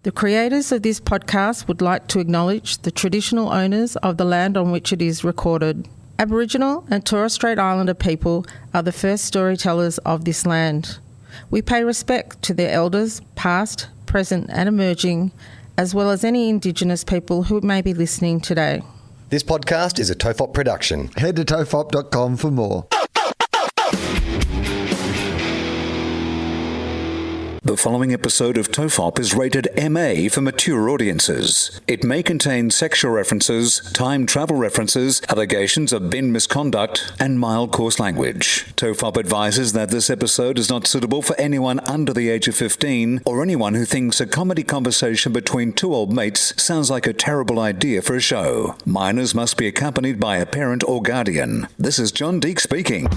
The creators of this podcast would like to acknowledge the traditional owners of the land on which it is recorded. Aboriginal and Torres Strait Islander people are the first storytellers of this land. We pay respect to their elders, past, present and emerging, as well as any Indigenous people who may be listening today. This podcast is a TOFOP production. Head to tofop.com for more. The following episode of TOFOP is rated MA for mature audiences. It may contain sexual references, time travel references, allegations of bin misconduct, and mild coarse language. TOFOP advises that this episode is not suitable for anyone under the age of 15 or anyone who thinks a comedy conversation between two old mates sounds like a terrible idea for a show. Minors must be accompanied by a parent or guardian. This is John Deek speaking.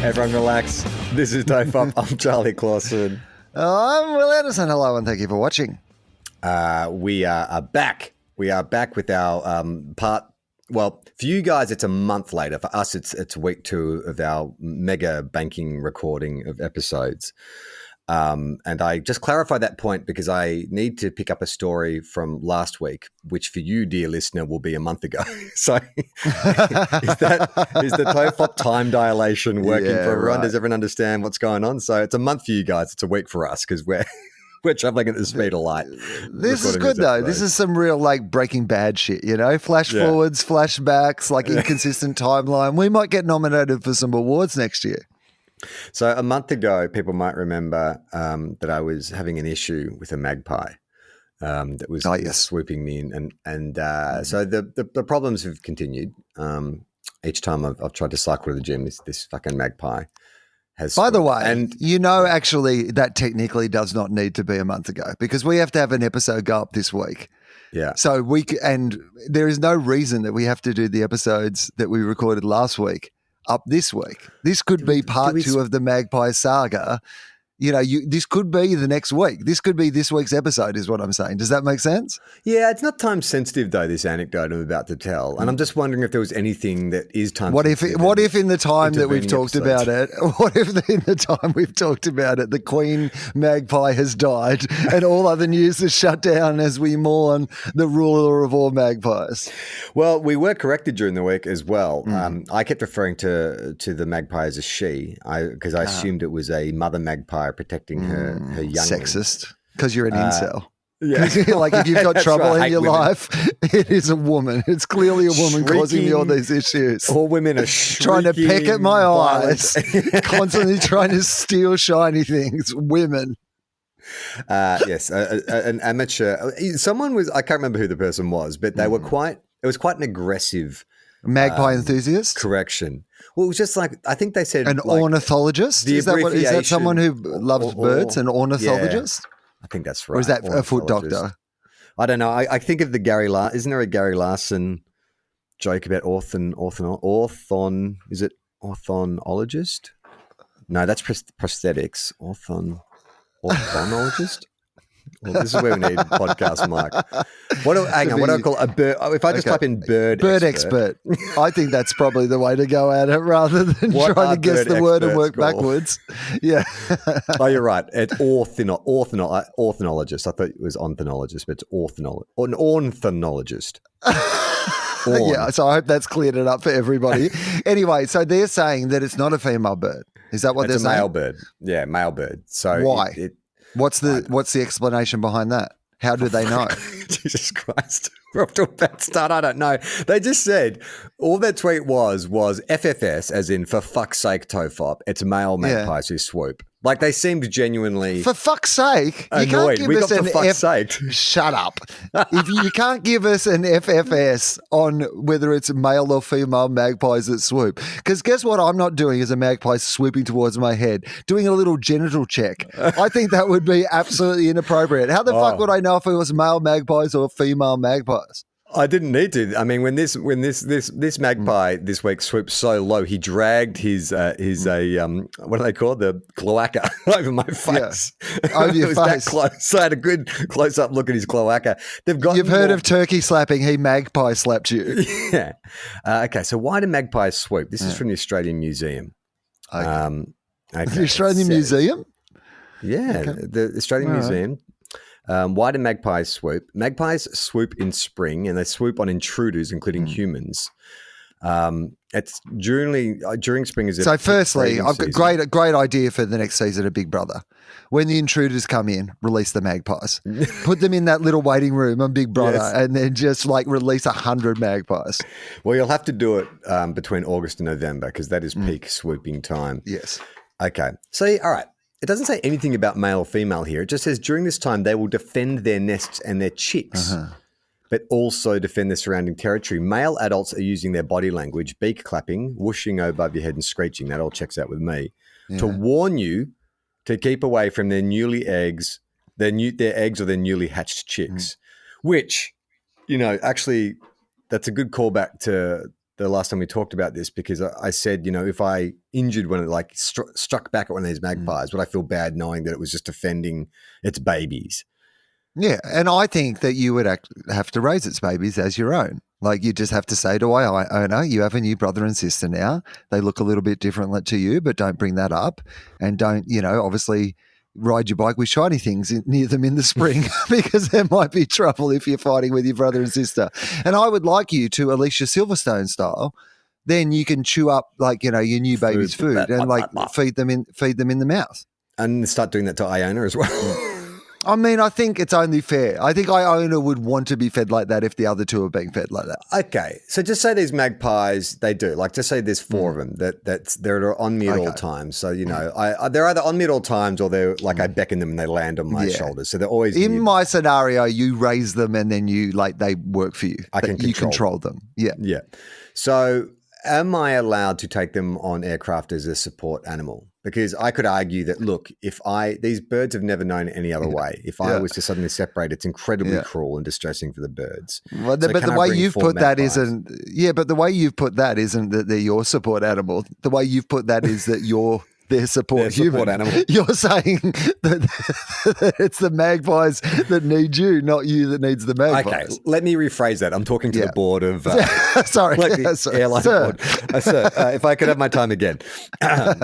Everyone relax. This is TOFOP. I'm Charlie Clausen. I'm Will Anderson. Hello and thank you for watching. We are back. We are back with our part. Well, for you guys, it's a month later. For us, it's week 2 of our mega banking recording of episodes. And I just clarify that point because I need to pick up a story from last week, which for you, dear listener, will be a month ago. So is the TOFOP time dilation working for everyone? Right. Does everyone understand what's going on? So it's a month for you guys. It's a week for us because we're traveling at the speed of light. This is good though. This is some real Breaking Bad shit, flash forwards, flashbacks, inconsistent timeline. We might get nominated for some awards next year. So a month ago, people might remember that I was having an issue with a magpie that was swooping me in. And so the problems have continued. Each time I've tried to cycle to the gym, this fucking magpie has By the way, and actually that technically does not need to be a month ago because we have to have an episode go up this week. Yeah. So and there is no reason that we have to do the episodes that we recorded last week up this week. This could be part 2 of the Magpie saga. This could be the next week. This could be this week's episode is what I'm saying. Does that make sense? Yeah, it's not time sensitive though, this anecdote I'm about to tell. And I'm just wondering if there was anything that is time sensitive. What if in the time that we've talked about it, the Queen Magpie has died and all other news is shut down as we mourn the ruler of all magpies? Well, we were corrected during the week as well. I kept referring to the magpie as a she because I assumed it was a mother magpie protecting her young. Sexist, because you're an incel. Yeah. If you've got trouble in your life, it is a woman. It's clearly a woman causing me all these issues. All women are trying to peck at my eyes, constantly trying to steal shiny things. Women. Yes, an amateur. Someone was. I can't remember who the person was, but they were quite. It was quite an aggressive magpie enthusiast. Correction. Well, it was just I think they said an ornithologist. Is that someone who loves birds? An ornithologist? Yeah, I think that's right. Or is that a foot doctor? I don't know. I think of the Gary Larson. Isn't there a Gary Larson joke about is it orthonologist? No, that's prosthetics. Orthonologist. Well, this is where we need podcast mic. What do I call a bird? If I just type in bird expert, I think that's probably the way to go at it rather than trying to guess the word and work backwards. Yeah. Oh, you're right. It's ornithologist. I thought it was ornithologist, but it's an ornithologist. Yeah, so I hope that's cleared it up for everybody. Anyway, so they're saying that it's not a female bird. Is that what they're saying? It's a male bird. Yeah, male bird. So why? What's the explanation behind that? How do they know? Jesus Christ. We're off to a bad start. I don't know. They just said all their tweet was FFS, as in for fuck's sake, TOFOP. It's male magpies who swoop. They seemed genuinely for fuck's sake. You annoyed. Can't give us an sake. Shut up. If you can't give us an FFS on whether it's male or female magpies that swoop. Because guess what I'm not doing as a magpie swooping towards my head? Doing a little genital check. I think that would be absolutely inappropriate. How the fuck would I know if it was male magpies or female magpies? I didn't need to. I mean, when this magpie this week swooped so low, he dragged his what do they call it? The cloaca over my face. Yeah. Over your it was face. that close. So I had a good close up look at his cloaca. You've heard of turkey slapping. He magpie slapped you. Yeah. Okay. So why do magpies swoop? This is from the Australian Museum. Okay. Okay. The Australian Museum? Yeah, Okay. the Australian Museum. Why do magpies swoop? Magpies swoop in spring, and they swoop on intruders, including humans. It's during spring. So, firstly, I've got great idea for the next season of Big Brother. When the intruders come in, release the magpies. Put them in that little waiting room on Big Brother, and then just release 100 magpies. Well, you'll have to do it between August and November because that is peak swooping time. Yes. Okay. So, all right. It doesn't say anything about male or female here. It just says during this time they will defend their nests and their chicks, but also defend the surrounding territory. Male adults are using their body language, beak clapping, whooshing above your head and screeching. That all checks out with me. To warn you to keep away from their eggs or their newly hatched chicks, which, actually that's a good callback to the last time we talked about this, because I said, if I injured when it struck back at one of these magpies, would I feel bad knowing that it was just defending its babies? Yeah, and I think that you would have to raise its babies as your own. You just have to say to our owner, you have a new brother and sister now. They look a little bit different to you, but don't bring that up. And don't, obviously ride your bike with shiny things near them in the spring because there might be trouble if you're fighting with your brother and sister. And I would like you to, Alicia Silverstone style, then you can chew up your new baby's food and feed them in the mouth. And start doing that to Iona as well. I mean, I think it's only fair. I think Iona would want to be fed like that if the other two are being fed like that. Okay. So just say these magpies, they do. Just say there's 4 of them they're on me at all times. So, they're either on me at all times or they're I beckon them and they land on my shoulders. So they're always in my scenario, you raise them and then you they work for you. You control them. Yeah. Yeah. So am I allowed to take them on aircraft as a support animal? Because I could argue that, look, these birds have never known any other way. If I was to suddenly separate, it's incredibly cruel and distressing for the birds. Well, but the way you've put that isn't that they're your support animal. The way you've put that is that you're their support animal. You're saying that it's the magpies that need you, not you that needs the magpies. Okay, let me rephrase that. I'm talking to the board of sorry, the airline board. Sir, if I could have my time again. What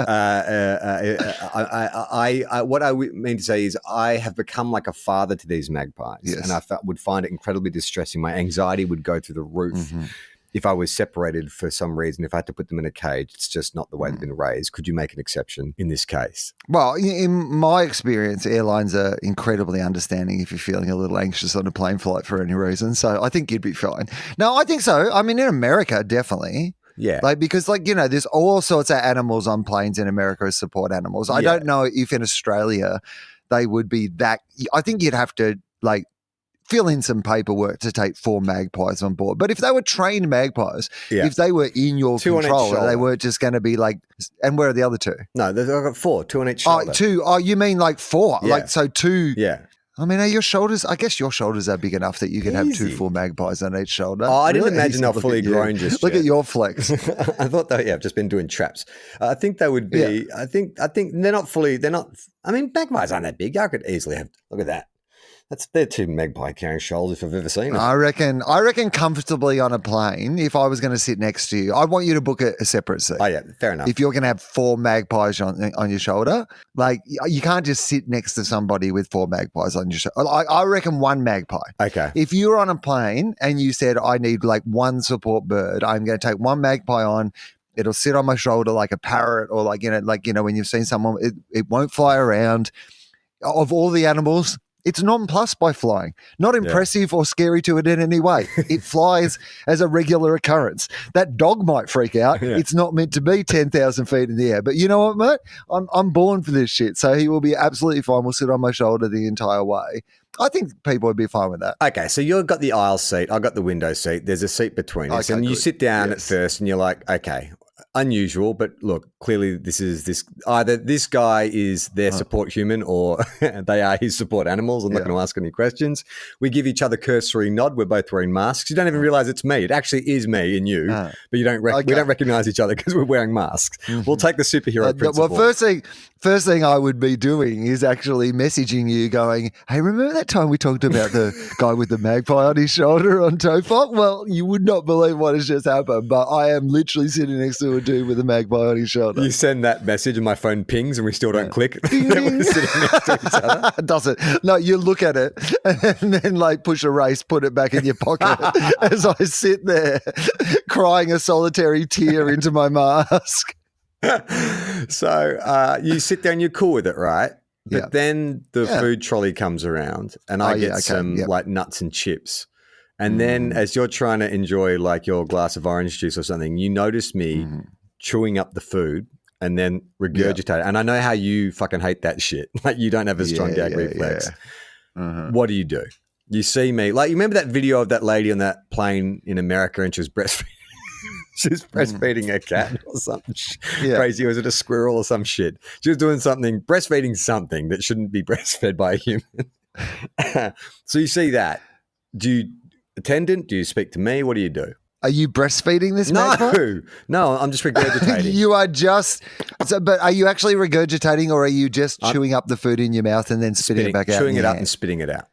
I mean to say is I have become like a father to these magpies, and I would find it incredibly distressing. My anxiety would go through the roof. If I was separated for some reason, if I had to put them in a cage, it's just not the way they've been raised. Could you make an exception in this case? Well, in my experience, airlines are incredibly understanding if you're feeling a little anxious on a plane flight for any reason. So I think you'd be fine. No, I think so. I mean, in America, definitely. Yeah. Because there's all sorts of animals on planes in America as support animals. I don't know if in Australia they would be that. I think you'd have to fill in some paperwork to take 4 magpies on board. But if they were trained magpies, if they were in your control, they weren't just going to be and where are the other 2? No, they've got 4, 2 on each shoulder. 2. Oh, you mean 4? Yeah. So 2. Yeah. I mean, are your shoulders, I guess your shoulders are big enough that you could have 2 full magpies on each shoulder. Oh, I didn't imagine they're fully grown just Look yet. at your flex. I thought I've just been doing traps. I think they would be, I think they're not fully, I mean, magpies aren't that big. I could easily look at that. They're 2 magpie carrying shoulders if I've ever seen them. I reckon comfortably on a plane, if I was going to sit next to you, I want you to book a separate seat. Oh, yeah, fair enough. If you're going to have 4 magpies on your shoulder, you can't just sit next to somebody with 4 magpies on your shoulder. I reckon 1 magpie. Okay. If you were on a plane and you said, I need 1 support bird, I'm going to take 1 magpie on, it'll sit on my shoulder like a parrot or when you've seen someone, it won't fly around. Of all the animals, it's nonplussed by flying. Not impressive or scary to it in any way. It flies as a regular occurrence. That dog might freak out. Yeah. It's not meant to be 10,000 feet in the air. But you know what, mate? I'm born for this shit. So he will be absolutely fine. We'll sit on my shoulder the entire way. I think people would be fine with that. Okay, so you've got the aisle seat. I've got the window seat. There's a seat between us. And you sit down at first and you're like, okay, unusual, but look, clearly either this guy is their support human or they are his support animals. I'm not going to ask any questions. We give each other cursory nod. We're both wearing masks. You don't even realize it's me. It actually is me and you, but we don't recognize each other because we're wearing masks. We'll take the superhero principle. Well, first thing I would be doing is actually messaging you going, hey, remember that time we talked about the guy with the magpie on his shoulder on TOFOP? Well, you would not believe what has just happened, but I am literally sitting next to a dude with a magpie on his shoulder. You send that message and my phone pings and we still don't click. We're sitting next to each other. Does it? No, you look at it and then like push erase, put it back in your pocket as I sit there crying a solitary tear into my mask. So you sit there and you're cool with it, right? But then the food trolley comes around and I get some like nuts and chips. And then as you're trying to enjoy like your glass of orange juice or something, you notice me chewing up the food and then regurgitate it. And I know how you fucking hate that shit. Like you don't have a strong gag reflex. What do? You see me, like you remember that video of that lady on that plane in America and she was breastfeeding? She was breastfeeding a cat or something crazy. Was it a squirrel or some shit? She was doing something, breastfeeding something that shouldn't be breastfed by a human. So you see that. Do you attendant? Do you speak to me? What do you do? Are you breastfeeding this magpie? No, I'm just regurgitating. You are just, but are you actually regurgitating or are you just chewing up the food in your mouth and then spitting it back out? Chewing it up and spitting it out.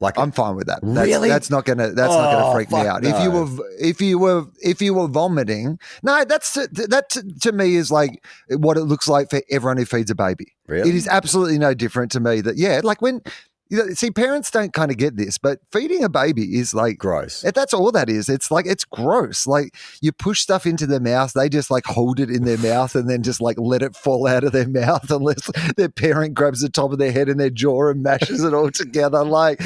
Like I'm fine with that. Really? That's not gonna freak me out. No. If you were vomiting, no, that to me is like what it looks like for everyone who feeds a baby. Really? It is absolutely no different to me. Like when see, parents don't kind of get this, but feeding a baby is like gross. That's all that is. It's like it's gross. Like you push stuff into their mouth, they just like hold it in their mouth and then just like let it fall out of their mouth unless their parent grabs the top of their head and their jaw and mashes it all together. Like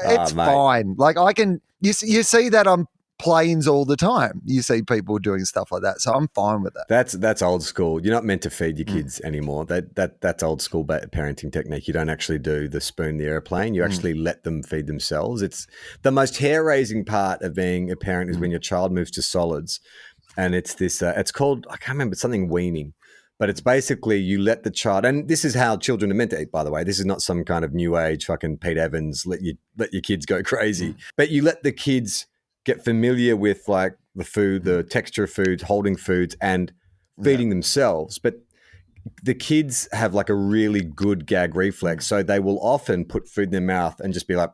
it's fine. Like I can. You see that on planes all the time. You see people doing stuff like that, so I'm fine with that. That's old school. You're not meant to feed your kids anymore. That's old school parenting technique. You don't actually do the spoon the airplane. You actually let them feed themselves. It's the most hair-raising part of being a parent is when your child moves to solids, and it's this. It's called, I can't remember, something weaning. But it's basically you let the child, and this is how children are meant to eat, by the way. This is not some kind of new age fucking Pete Evans, let your kids go crazy. But you let the kids get familiar with like the food, the texture of foods, holding foods, and feeding themselves. But the kids have like a really good gag reflex, so they will often put food in their mouth and just be like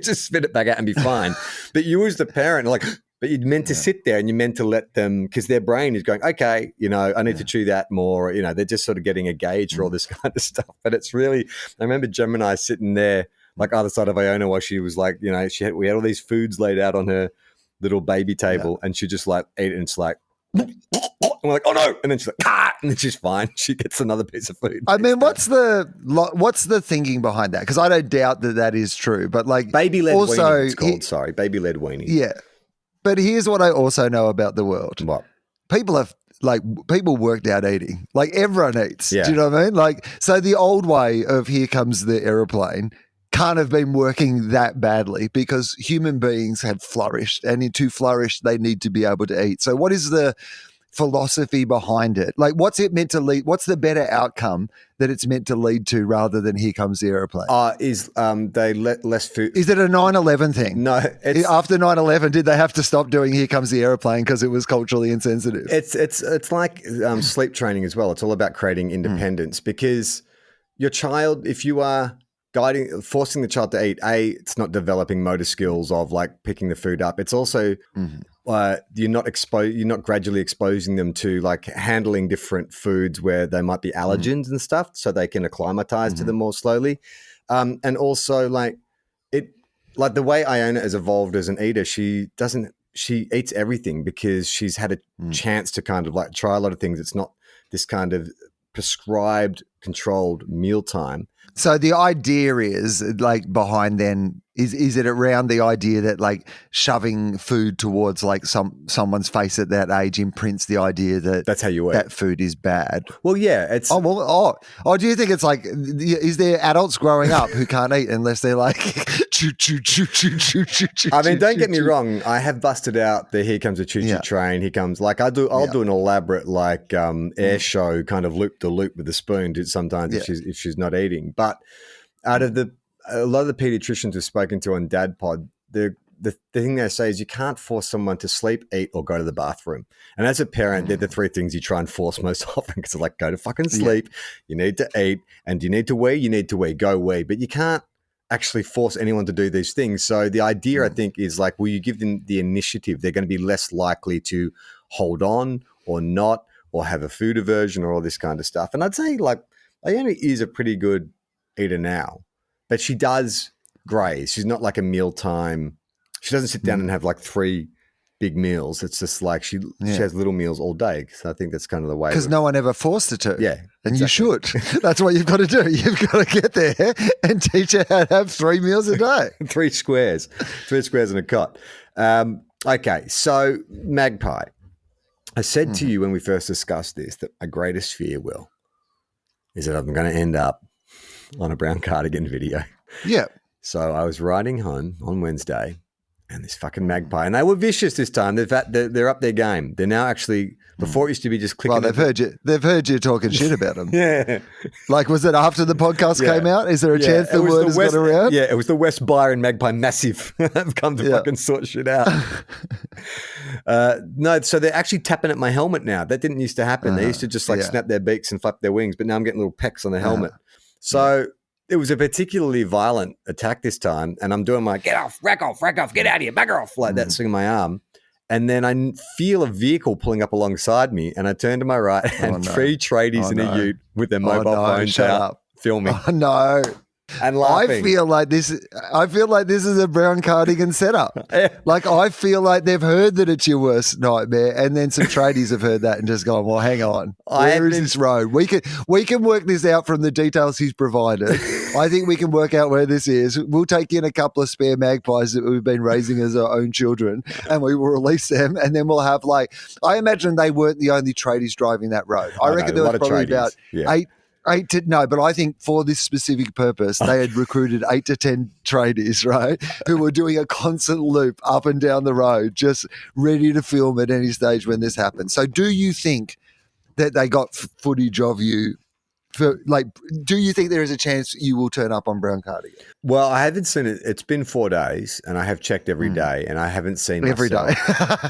just spit it back out and be fine. But you as the parent are like, but you're meant to sit there and you're meant to let them, because their brain is going, okay, I need to chew that more. They're just sort of getting a gauge for all this kind of stuff. But it's really, I remember Gemini sitting there like other side of Iona while she was like, we had all these foods laid out on her little baby table and she just like ate it and it's like, and we're like, oh no. And then she's like, and then she's fine. She gets another piece of food. I mean, what's the thinking behind that? Because I don't doubt that is true, but like baby-led also, weaning, it's called, baby-led weaning. Yeah. But here's what I also know about the world. What? People worked out eating. Like everyone eats. Yeah. Do you know what I mean? Like, so the old way of here comes the aeroplane can't have been working that badly because human beings have flourished, and to flourish, they need to be able to eat. So what is the philosophy behind it? Like, what's it meant to lead? What's the better outcome that it's meant to lead to rather than here comes the aeroplane? They let less food. Is it a 9/11 thing? No. After 9/11, did they have to stop doing here comes the aeroplane because it was culturally insensitive? It's like sleep training as well. It's all about creating independence because your child, if you are forcing the child to eat, it's not developing motor skills of like picking the food up. It's also you're not gradually exposing them to like handling different foods where they might be allergens and stuff, so they can acclimatize to them more slowly. And also like the way Iona has evolved as an eater, she eats everything because she's had a chance to kind of like try a lot of things. It's not this kind of prescribed controlled mealtime. So the idea is like behind then is it around the idea that like shoving food towards like someone's face at that age imprints the idea that that's how you eat. That food is bad. Well, yeah, it's do you think it's like is there adults growing up who can't eat unless they're like choo choo choo choo choo choo choo? I mean, don't get me wrong. I have busted out the here comes a choo choo train. Here comes like I'll do an elaborate like air show kind of loop the loop with the spoon sometimes if she's not eating. But out of a lot of the pediatricians we've spoken to on Dad Pod, the thing they say is you can't force someone to sleep, eat, or go to the bathroom. And as a parent, they're the three things you try and force most often because they're like, go to fucking sleep, you need to eat, and you need to wee, go wee. But you can't actually force anyone to do these things. So the idea, I think, is like, will you give them the initiative? They're going to be less likely to hold on or not or have a food aversion or all this kind of stuff. And I'd say like Iona is a pretty good eater now, but she does graze. She's not like a mealtime. She doesn't sit down and have like 3 big meals. It's just like she has little meals all day. So I think that's kind of the way. Because no one ever forced her to. Yeah. And you should. That's what you've got to do. You've got to get there and teach her how to have 3 meals a day. 3 squares and a cot. Okay. So magpie. I said to you when we first discussed this that my greatest fear, Will, is that I'm going to end up on a brown cardigan video. Yeah. So I was riding home on Wednesday and this fucking magpie, and they were vicious this time. They're up their game. They're now actually, before it used to be just clicking. Well, they've heard you talking shit about them. Yeah. Like, was it after the podcast came out? Is there a chance the word has got around? Yeah, it was the West Byron Magpie Massive. I've come to fucking sort shit out. No, so they're actually tapping at my helmet now. That didn't used to happen. They used to just like snap their beaks and flap their wings, but now I'm getting little pecks on the helmet. So it was a particularly violent attack this time, and I'm doing my get off, rack off, get out of here, bugger off, like that, swinging my arm. And then I feel a vehicle pulling up alongside me, and I turn to my right, and 3 tradies in a ute with their mobile phones out filming. Oh no. And laughing. I feel like this is a brown cardigan setup. Like I feel like they've heard that it's your worst nightmare, and then some tradies have heard that and just gone, well, hang on. Where is this road? We can work this out from the details he's provided. I think we can work out where this is. We'll take in a couple of spare magpies that we've been raising as our own children, and we will release them, and then we'll have like, I imagine they weren't the only tradies driving that road. I reckon there was probably about 8 to no, but I think for this specific purpose, they had recruited 8 to 10 tradies, right, who were doing a constant loop up and down the road, just ready to film at any stage when this happened. So, do you think that they got footage of you? Do you think there is a chance you will turn up on Brown Cardigan? Well, I haven't seen it. It's been 4 days, and I have checked every day, and I haven't seen every myself. day.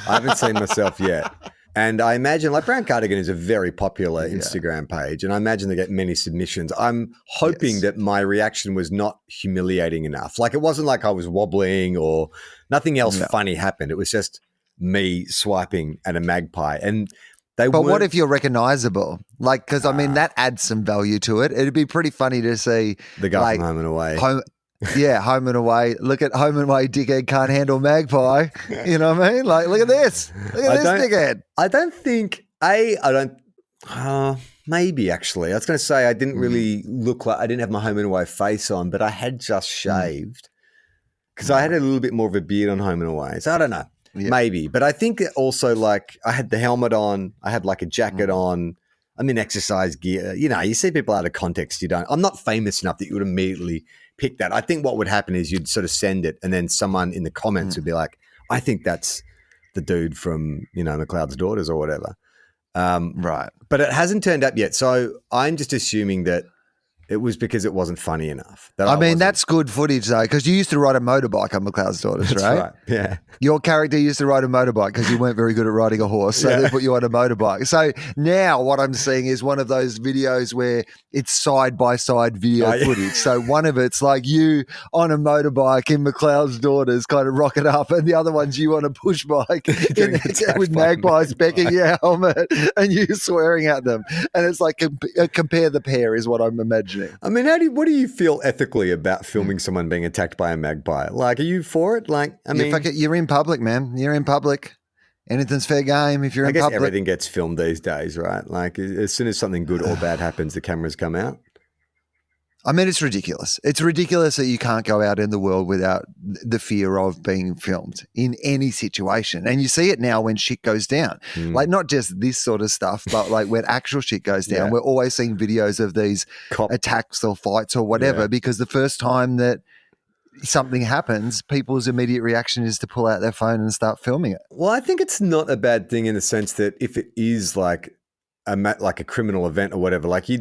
I haven't seen myself yet. And I imagine, like, Brown Cardigan is a very popular Instagram page, and I imagine they get many submissions. I'm hoping that my reaction was not humiliating enough. Like, it wasn't like I was wobbling or nothing else funny happened. It was just me swiping at a magpie. And But what if you're recognizable? Like, because I mean, that adds some value to it. It'd be pretty funny to see the guy from Home and Away. Home and Away. Look at Home and Away, dickhead can't handle magpie. You know what I mean? Like, look at this. Look at this dickhead. I don't think, maybe actually. I was going to say I didn't really look like, I didn't have my Home and Away face on, but I had just shaved because I had a little bit more of a beard on Home and Away. So I don't know. Yeah. Maybe. But I think also like I had the helmet on, I had like a jacket on. I'm in exercise gear. You know, you see people out of context. I'm not famous enough that you would immediately pick that. I think what would happen is you'd sort of send it and then someone in the comments would be like, I think that's the dude from, McLeod's Daughters or whatever. Right. But it hasn't turned up yet. So I'm just assuming that it was because it wasn't funny enough. That's good footage though, because you used to ride a motorbike on McLeod's Daughters, That's right? Yeah. Your character used to ride a motorbike because you weren't very good at riding a horse, so they put you on a motorbike. So now what I'm seeing is one of those videos where it's side-by-side video footage. So one of it's like you on a motorbike in McLeod's Daughters kind of rocking up, and the other one's you on a push bike with magpies becking your helmet and you swearing at them. And it's like compare the pair is what I'm imagining. I mean, what do you feel ethically about filming someone being attacked by a magpie? Like, are you for it? Like, I mean, you're in public, man. You're in public. Anything's fair game if you're I in guess public. everything gets filmed these days, right? Like as soon as something good or bad happens, the cameras come out. I mean, it's ridiculous. It's ridiculous that you can't go out in the world without the fear of being filmed in any situation. And you see it now when shit goes down. Like not just this sort of stuff, but like when actual shit goes down. Yeah. We're always seeing videos of these attacks or fights or whatever because the first time that something happens, people's immediate reaction is to pull out their phone and start filming it. Well, I think it's not a bad thing in the sense that if it is like a criminal event or whatever, like you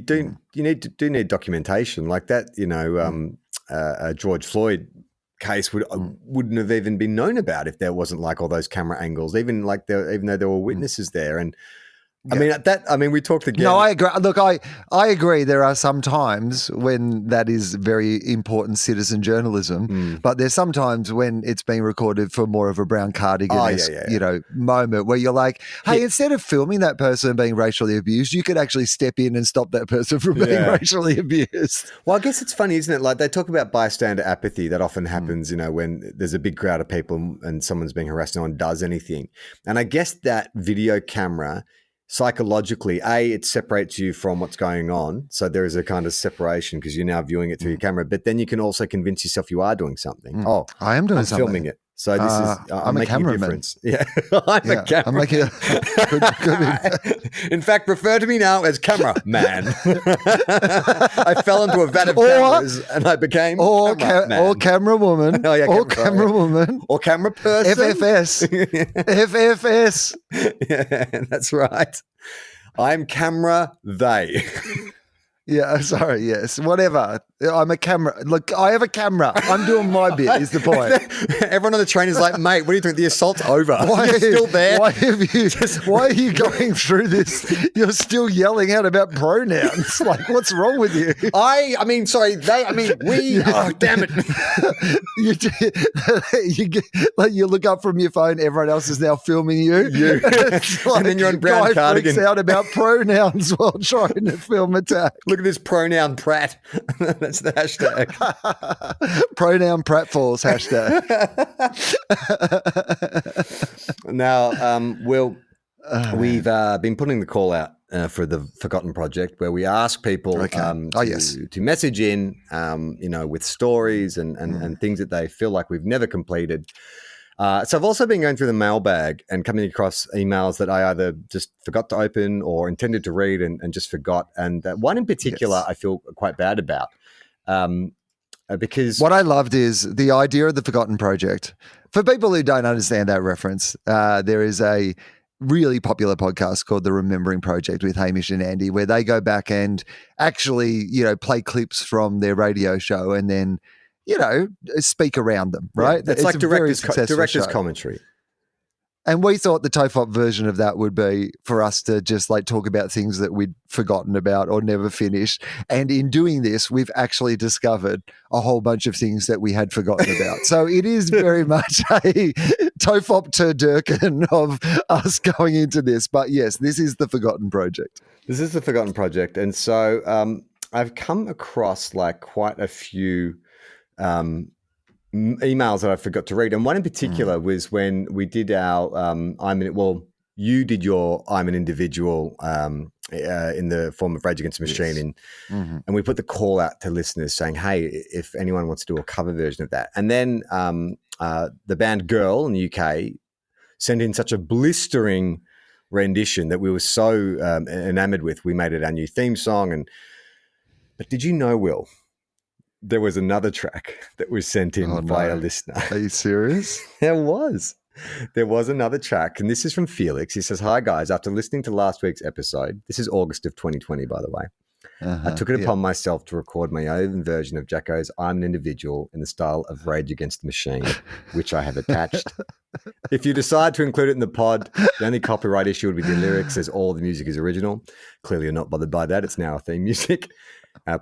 need documentation like that. You know, George Floyd case wouldn't have even been known about if there wasn't like all those camera angles, even though there were witnesses there. And I mean, we talked again. No, I agree. Look, I agree. There are some times when that is very important citizen journalism, but there's sometimes when it's being recorded for more of a Brown Cardigan-esque, moment where you're like, hey, instead of filming that person being racially abused, you could actually step in and stop that person from being racially abused. Well, I guess it's funny, isn't it? Like they talk about bystander apathy. That often happens, when there's a big crowd of people and someone's being harassed, no one does anything. And I guess that video camera, psychologically, it separates you from what's going on. So there is a kind of separation because you're now viewing it through your camera, but then you can also convince yourself you are doing something. Oh, I am doing something. Filming it. So this is, I'm making a cameraman. difference. Yeah, I'm a cameraman. I'm making good. In fact, refer to me now as camera man. I fell into a vat of cameras and I became camera man. Or camera woman. Oh, yeah, or camera woman. Or camera person. FFS. FFS. Yeah, that's right. I'm camera they. Yeah, sorry, yes, whatever. I'm a camera. Look, I have a camera. I'm doing my bit, is the point. Everyone on the train is like, mate, what are you doing? The assault's over. You're still there. Why are you going through this? You're still yelling out about pronouns. Like, what's wrong with you? We. Oh, damn it. You look up from your phone, everyone else is now filming you. And then you're on Brown Cardigan. Freaks out about pronouns while trying to film attack. Look at this pronoun Pratt. That's the hashtag. Pronoun pratfalls hashtag. Now, Will, we've been putting the call out for the Forgotten Project where we ask people to message in, with stories and things that they feel like we've never completed. So I've also been going through the mailbag and coming across emails that I either just forgot to open or intended to read and just forgot. And one in particular I feel quite bad about because... What I loved is the idea of the Forgotten Project. For people who don't understand that reference, there is a really popular podcast called The Remembering Project with Hamish and Andy where they go back and actually, play clips from their radio show and then speak around them, right? Yeah, it's like director's commentary. And we thought the TOFOP version of that would be for us to just like talk about things that we'd forgotten about or never finished. And in doing this, we've actually discovered a whole bunch of things that we had forgotten about. So it is very much a TOFOP turducken of us going into this. But yes, this is the Forgotten Project. This is the Forgotten Project. And so I've come across like quite a few emails that I forgot to read, and one in particular was when we did our you did your I'm an Individual in the form of Rage Against the Machine, and we put the call out to listeners saying, hey, if anyone wants to do a cover version of that. And then the band Girl in the UK sent in such a blistering rendition that we were so enamored with, we made it our new theme song. But did you know, Will, there was another track that was sent in by a listener? Are you serious? There was another track, and this is from Felix. He says, hi, guys. After listening to last week's episode, this is August of 2020, by the way, I took it upon myself to record my own version of Jacko's I'm an Individual in the style of Rage Against the Machine, which I have attached. If you decide to include it in the pod, the only copyright issue would be the lyrics, as all the music is original. Clearly you're not bothered by that. It's now our theme music.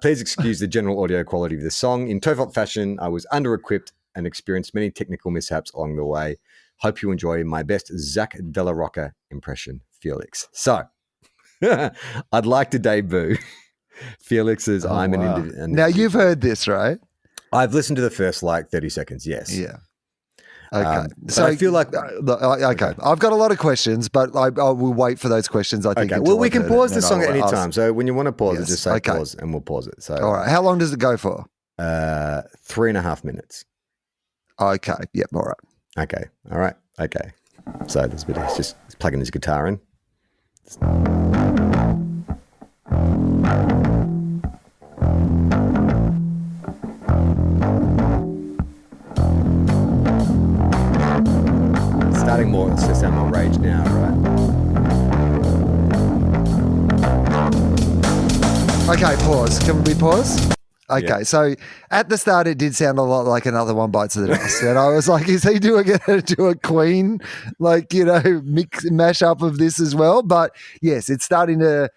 Please excuse the general audio quality of the song. In TOFOP fashion, I was under-equipped and experienced many technical mishaps along the way. Hope you enjoy my best Zach Della Rocca impression, Felix. So, I'd like to debut Felix's I'm an Individual. Now, you've heard this, right? I've listened to the first 30 seconds, yes. Yeah. Okay. So I feel like okay. I've got a lot of questions, but I will wait for those questions. I think. Okay. Well, we can pause the song at any ask. time. So when you want to pause it, Yes. just say Okay. pause, and we'll pause it. So All right. How long does it go for? 3.5 minutes. Okay. Yep. All right. Okay. All right. Okay. So there's a bit. He's just plugging his guitar in. Starting more. It's just more rage now, right? Okay. Pause. Can we pause? Okay, Yeah. so at the start it did sound a lot like Another One Bites the Dust, and I was like, "Is he doing a Queen, mash up of this as well?" But yes, it's starting to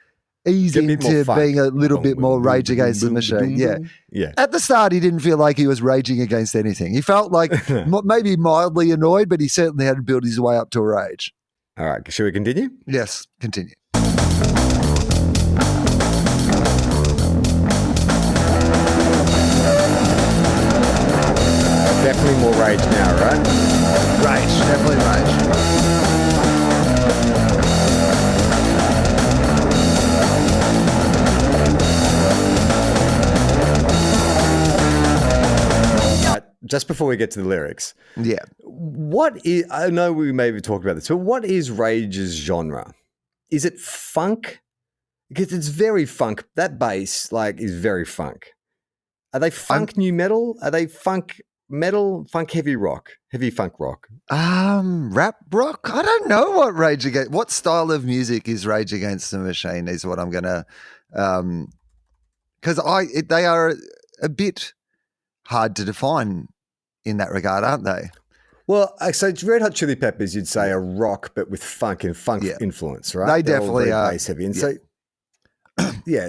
ease Get a bit more into funk. being a little bit more Rage Against the Machine. Yeah, Yeah. at the start he didn't feel like he was raging against anything. He felt like maybe mildly annoyed, but he certainly had to build his way up to a rage. All right. Should we continue? Yes, continue. Definitely more rage now, right? Rage, definitely rage. Just before we get to the lyrics, Yeah. what is, I know we maybe talked about this, but what is Rage's genre? Is it funk? Because it's very funk. That bass, is very funk. Are they funk new metal? Are they funk metal, funk heavy funk rock? Rap rock? I don't know what style of music is Rage Against the Machine is what I'm gonna, because they are a bit hard to define in that regard, aren't they? Well, so it's Red Hot Chili Peppers, you'd say a rock, but with funk and funk influence, right? They They're all definitely very are. bass heavy. And so,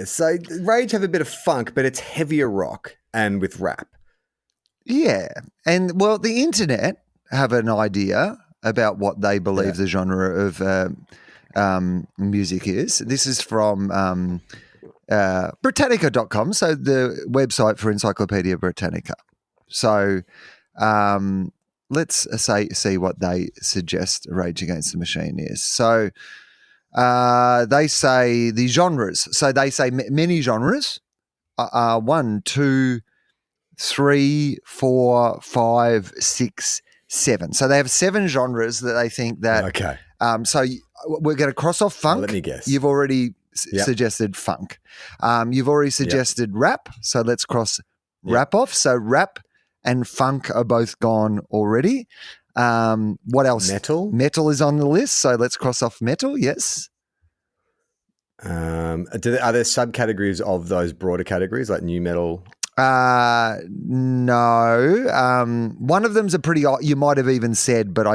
so Rage have a bit of funk, but it's heavier rock and with rap. Yeah, and well, the internet have an idea about what they believe the genre of music is. This is from Britannica.com, so the website for Encyclopedia Britannica. So let's see what they suggest Rage Against the Machine is. So they say the genres. So they say many genres. 1, 2, 3, 4, 5, 6, 7. So they have 7 genres that they think that. Okay. So we're going to cross off funk. Let me guess. You've already suggested funk. You've already suggested rap. So let's cross rap off. So rap and funk are both gone already. What else? Metal? Metal is on the list. So let's cross off metal. Yes. Are there subcategories of those broader categories like new metal? No. One of them's you might have even said, but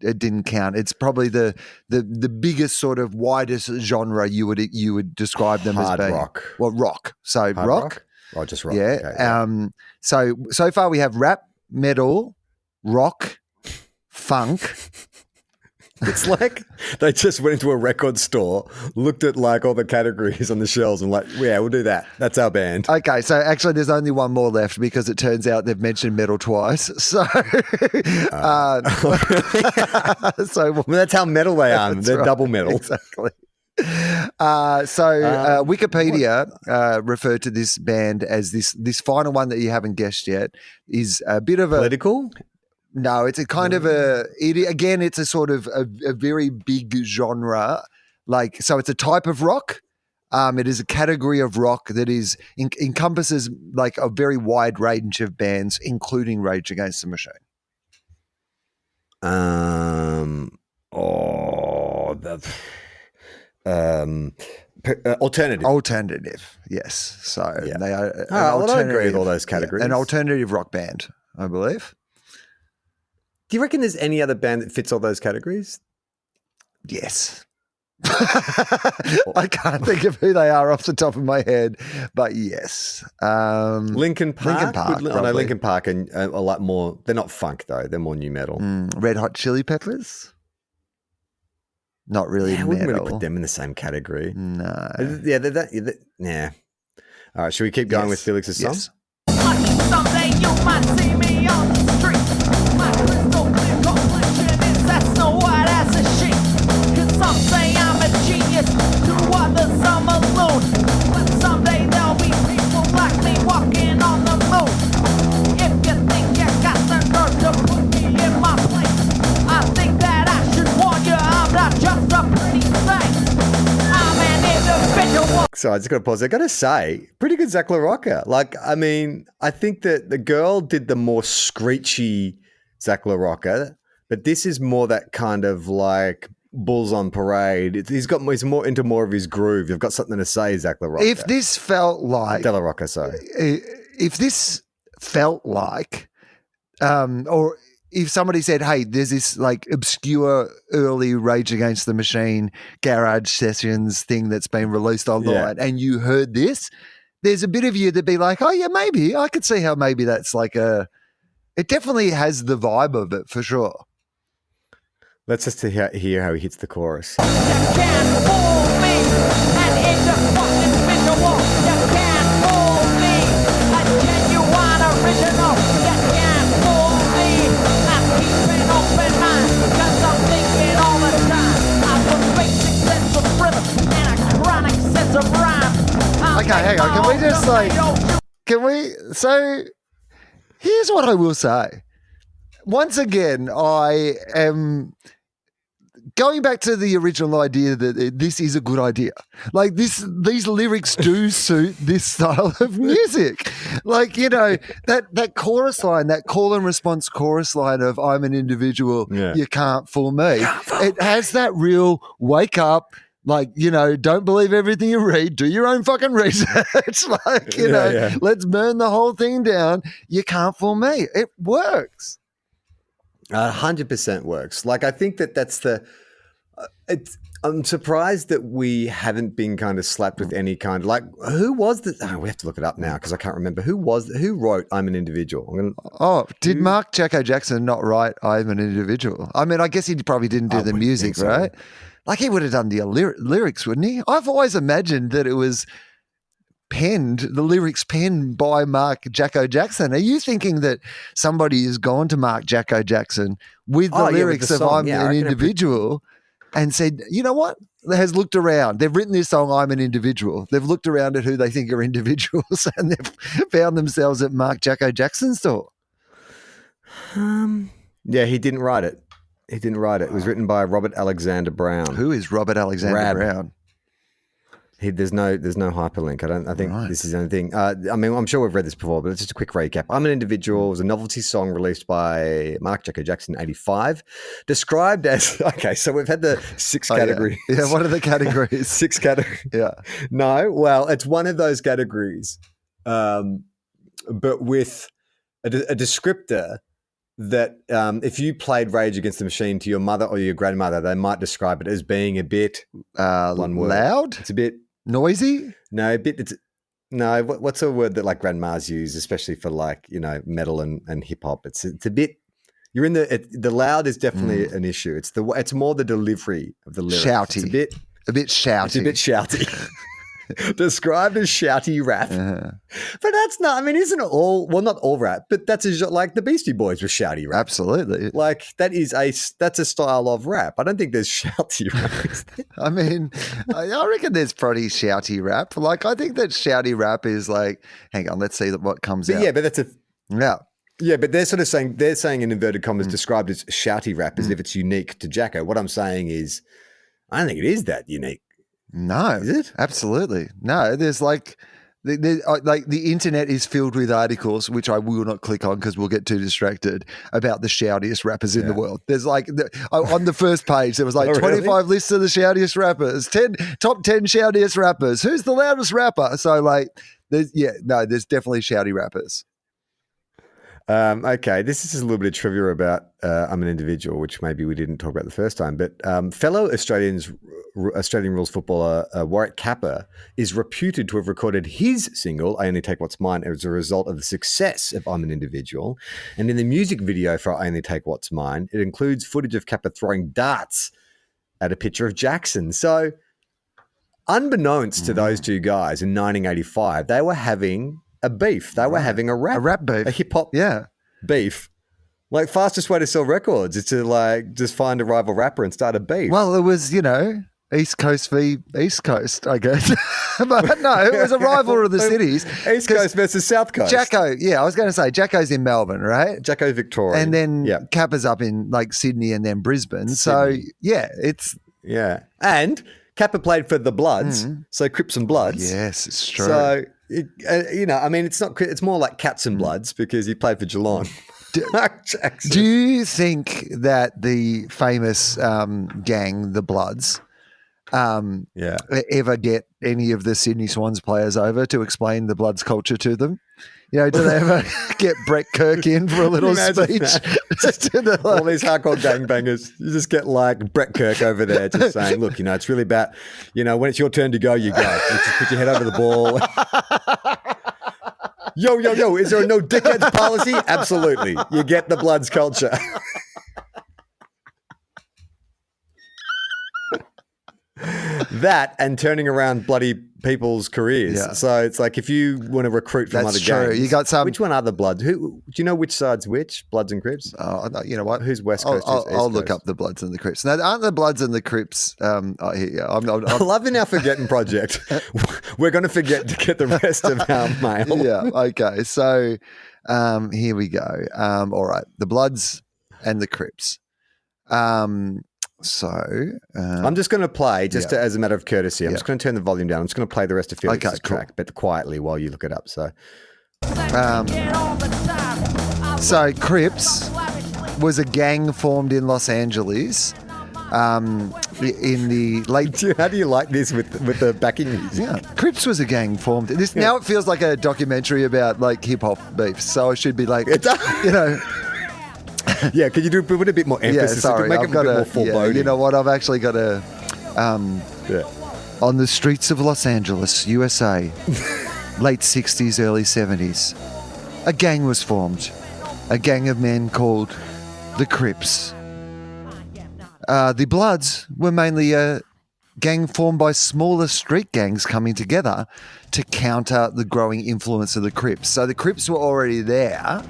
it didn't count. It's probably the biggest sort of widest genre you would describe them Hard as being. rock. Well, rock. So Hard rock. Oh, just rock. Yeah. Okay. So far we have rap, metal, rock, funk. It's like they just went into a record store, looked at all the categories on the shelves and we'll do that. That's our band. Okay, so actually there's only one more left because it turns out they've mentioned metal twice. So, Well, that's how metal they are. They're right, double metal. Exactly. Wikipedia referred to this band as this final one that you haven't guessed yet is a bit of a Political? No, it's a kind of it's a sort of a very big genre. So it's a type of rock. It is a category of rock that encompasses a very wide range of bands, including Rage Against the Machine. Alternative. Alternative, yes. So they are. I agree with all those categories. An alternative rock band, I believe. Do you reckon there's any other band that fits all those categories? Yes. I can't think of who they are off the top of my head, but yes. Linkin Park? Linkin Park, I know probably. Linkin Park are a lot more, they're not funk though, they're more new metal. Red Hot Chili Peppers? Not really I metal. wouldn't really put them in the same category. No. Yeah. All right, should we keep going with Felix's song? Yes. Someday you might see me on the street. My crystal clear So I just got to pause. I got to say, pretty good Zach LaRocca. Like, I mean, I think that the girl did the more screechy Zach LaRocca, but this is more that kind of like Bulls on Parade. He's more into more of his groove. You've got something to say, Zach LaRocca. If this felt like De La Rocca, sorry. If this felt like, or if somebody said, "Hey, there's this like obscure early Rage Against the Machine garage sessions thing that's been released online," and you heard this, there's a bit of you that'd be like, "Oh yeah, maybe I could see how maybe that's like a." It definitely has the vibe of it for sure. Let's just hear how he hits the chorus. You can't fool me, and it's a fucking visual. You can't fool me, a genuine original. You can't fool me, I'm keeping open mind, cause I'm thinking all the time. I've a basic sense of rhythm and a chronic sense of rhyme. Okay, hang on. Can we just like, so here's what I will say. Once again, I am going back to the original idea that this is a good idea. Like these lyrics do suit this style of music. Like, you know, that chorus line, that call and response chorus line of "I'm an individual, you can't fool me." It has that real wake up. Like, you know, don't believe everything you read. Do your own fucking research. Like, you know, let's burn the whole thing down. You can't fool me. It works. 100% works. Like, I think that's the. I'm surprised that we haven't been kind of slapped with any kind of like. Who was the? Oh, we have to look it up now because I can't remember who wrote "I'm an Individual." Did Mark Jacko Jackson not write "I'm an Individual"? I mean, I guess he probably didn't do the music, so. Right? Like he would have done the lyrics, wouldn't he? I've always imagined that it was the lyrics penned by Mark Jacko Jackson. Are you thinking that somebody has gone to Mark Jacko Jackson with the lyrics of "I'm an Individual" and said, you know what? Has looked around. They've written this song, "I'm an Individual." They've looked around at who they think are individuals and they've found themselves at Mark Jacko Jackson's door. Yeah, he didn't write it. He didn't write it. It was written by Robert Alexander Brown. Who is Robert Alexander Brown? There's no hyperlink. I think this is the only thing. I mean, I'm sure we've read this before, but it's just a quick recap. "I'm an Individual" was a novelty song released by Mark Jacko Jackson in 1985. Described as, okay, so we've had the 6 categories. Yeah, what are the categories? 6 categories. Yeah. No, well, it's one of those categories, but with a descriptor that if you played Rage Against the Machine to your mother or your grandmother, they might describe it as being a bit one word. Loud? It's a bit noisy? No, a bit. What's a word that like grandmas use, especially for like, you know, metal and hip hop? It's a bit. You're in the loud is definitely an issue. It's more the delivery of the lyrics. Shouty. It's a bit shouty. It's a bit shouty. Described as shouty rap. But that's not, I mean, isn't it all, well, not all rap, but that's like the Beastie Boys was shouty rap. Absolutely. Like that's a style of rap. I don't think there's shouty rap. I mean, I reckon there's pretty shouty rap. Like, I think that shouty rap is like, hang on, let's see what comes out. Yeah, but that's yeah. Yeah, but they're saying in inverted commas described as shouty rap as if it's unique to Jacko. What I'm saying is, I don't think it is that unique. No, is it? Absolutely no. There's like the internet is filled with articles, which I will not click on because we'll get too distracted, about the shoutiest rappers in the world. There's like on the first page there was like 25 lists of the shoutiest rappers, top 10 shoutiest rappers. Who's the loudest rapper? So like, there's definitely shouty rappers. Okay, this is just a little bit of trivia about I'm an Individual, which maybe we didn't talk about the first time. But fellow Australian rules footballer Warwick Capper is reputed to have recorded his single "I Only Take What's Mine" as a result of the success of "I'm an Individual." And in the music video for "I Only Take What's Mine," it includes footage of Capper throwing darts at a picture of Jackson. So, unbeknownst to those two guys in 1985, they were having a beef. They were having a rap beef. A hip hop beef. Like, fastest way to sell records is to like just find a rival rapper and start a beef. Well, it was, East Coast v East Coast, I guess. But no, it was a rival of the cities. East Coast versus South Coast. Jacko, I was going to say, Jacko's in Melbourne, right? Jacko Victoria. And then Kappa's up in like Sydney and then Brisbane. So, it's... Yeah. And Kappa played for the Bloods, so Crips and Bloods. Yes, it's true. So, I mean, it's more like Cats and Bloods because he played for Geelong. Do you think that the famous gang, the Bloods, ever get any of the Sydney Swans players over to explain the Bloods culture to them? You know, do they ever get Brett Kirk in for a little speech? All these hardcore gangbangers, you just get like Brett Kirk over there just saying, look, it's really about, when it's your turn to go, you go. You just put your head over the ball. Yo, is there a no dickheads policy? Absolutely. You get the Bloods culture. That and turning around bloody people's careers. Yeah. So it's like if you want to recruit from That's other true. gangs, You got some. Which one are the Bloods? Who do you know which side's which? Bloods and Crips? You know what? Who's West Coast? Who's East I'll look Coast? up the Bloods and the Crips. Now, aren't the Bloods and the Crips? I'm I love in our forgetting project. We're going to forget to get the rest of our mail. Yeah. Okay. So here we go. All right. The Bloods and the Crips. I'm just going to play, as a matter of courtesy. I'm just going to turn the volume down. I'm just going to play the rest of Felix's track, but quietly while you look it up. So Crips was a gang formed in Los Angeles in the late. How do you like this with the backing music? Yeah, Crips was a gang formed. Now it feels like a documentary about like hip hop beefs. So I should be like, Yeah, could you put a bit more emphasis? Yeah, sorry, Make it a bit more foreboding. you know what? I've actually got a. On the streets of Los Angeles, USA, late 60s, early 70s, a gang was formed. A gang of men called the Crips. The Bloods were mainly a gang formed by smaller street gangs coming together to counter the growing influence of the Crips. So the Crips were already there.